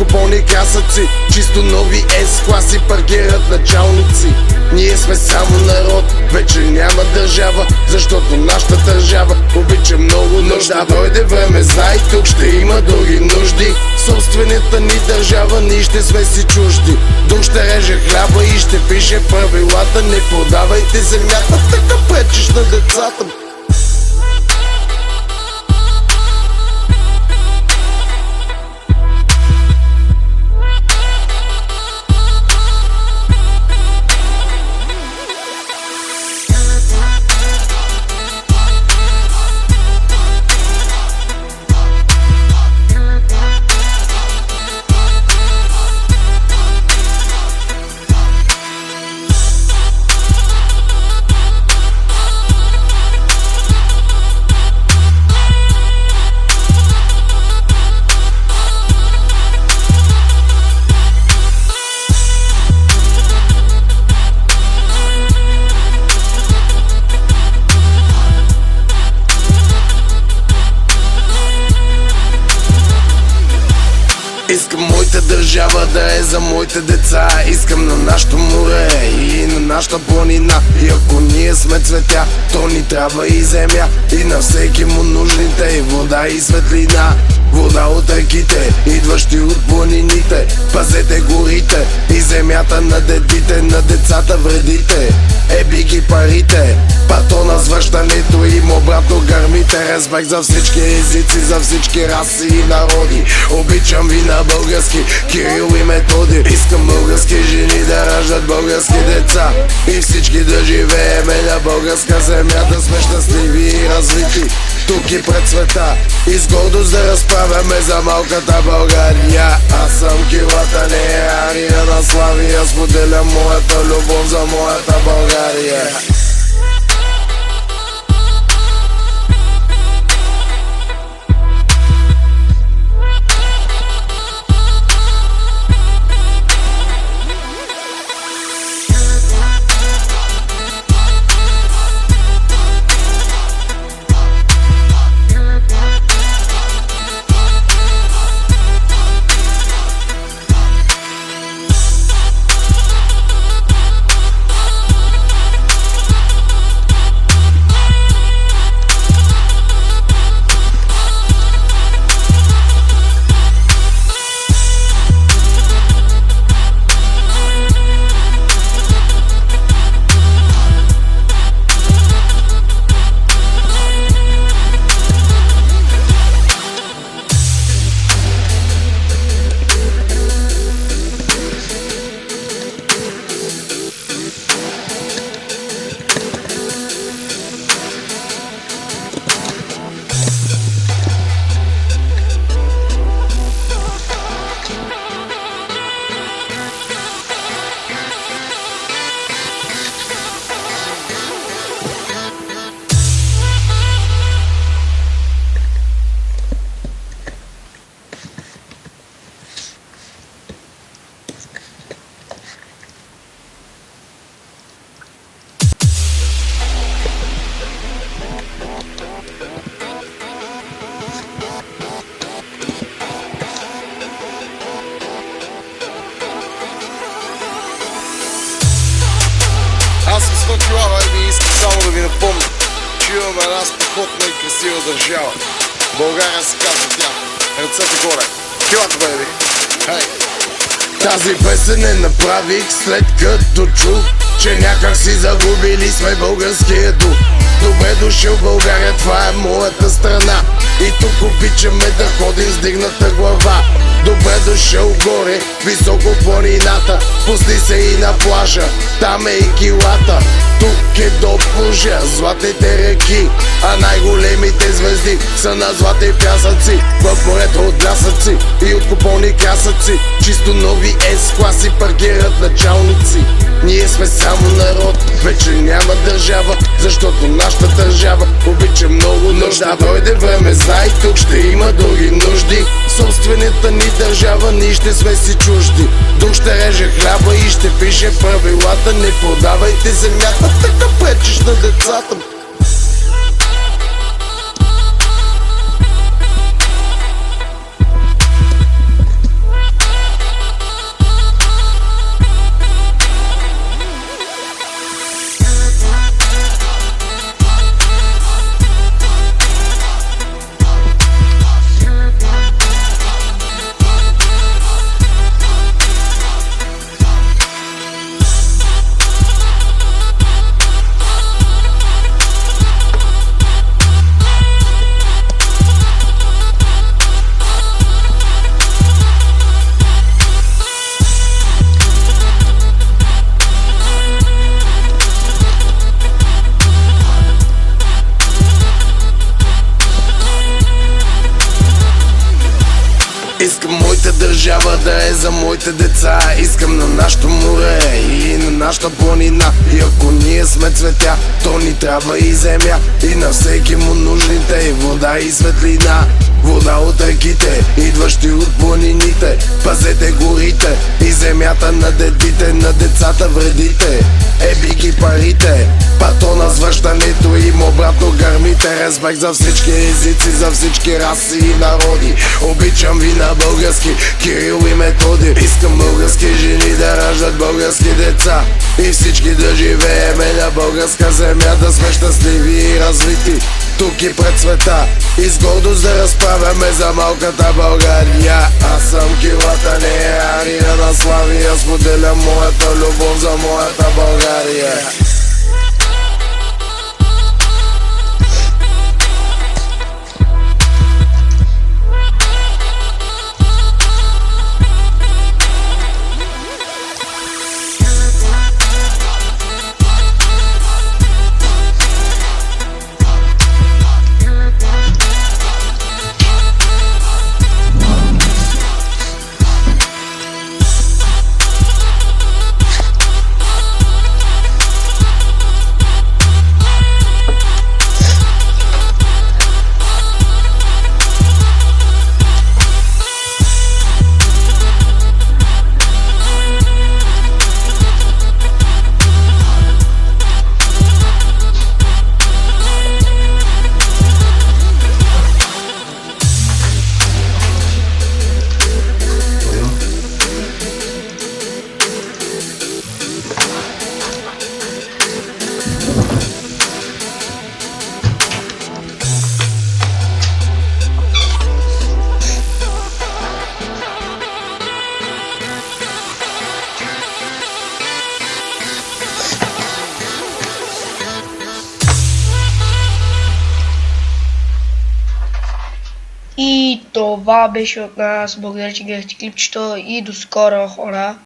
купони красъци. Чисто нови S-класи паркират началници. Ние сме само народ, вече няма държава, защото нашата държава обича много нужда. Дойде време, знай, тук ще има други нужди. Собствената ни държава, ние ще сме си чужди. Дух ще реже хляба и ще пише правилата. Не продавайте земята, така пречиш на децата. Искам моята държава да е за моите деца. Искам на нашото море и на нашата планина. И ако ние сме цветя, то ни трябва и земя. И на всеки му нужните и вода и светлина. Вода от реките, идващи от планините. Пазете горите и земята на дедите. На децата вредите, еби ги парите. Патона с връщането им обратно гърмите. Респект за всички езици, за всички раси и народи. Обичам ви на български, Кирил и Методи. Искам български жени да раждат български деца. И всички да живееме на българска земя. Да сме щастливи и развити тук и пред света. И с гордост да разправяме за малката България. Аз съм килата, не е ария на Славия. Споделям моята любов за моята България. Аз съм Свъклава и искам само да ви напомня, че имаме една страхотна и красива държава. България се казва тя. Ръцете горе. Килата, бейби. Хей! Тази песен не направих след като чух, че някак си загубили сме българския дух. Добре дошъл България, това е моята страна. И тук обичаме да ходим с дигната глава. Добре дошъл горе, високо планината. Пусни се и на плажа, там е и килата. Тук е до Божия, златните реки, а най-големите звезди са на златни пясъци. В морето от блясъци и от купони красъци. Чисто нови S-класи паркират началници. Ние сме само народ, вече няма държава, защото нашата държава обича много нужда. Дойде време, знай, тук ще има други нужди. Собствената ни държава, ние ще сме си чужди. Дух ще реже хляба и ще пише правилата. Не продавайте земята, така пречиш на децата. Искам моята държава да е за моите деца. Искам на нашото море и на нашата планина. И ако ние сме цветя, то ни трябва и земя. И на всеки му нужните и вода и светлина. Вода от реките, идващи от планините. Пазете горите и земята на дедите. На децата вредите, еби ги парите. Патона с връщането им обратно гърмите. Респект за всички езици, за всички раси и народи. Обичам ви на български, Кирил и Методи. Искам български жени да раждат български деца. И всички да живееме на българска земя. Да сме щастливи и развити тук и пред света. И с гордост да разправяме за малката България. Аз съм килата, не е Арина на Славия. Споделям моята любов за моята България. И това беше от нас. Благодаря, че гледахте клипчето и до скоро, хора!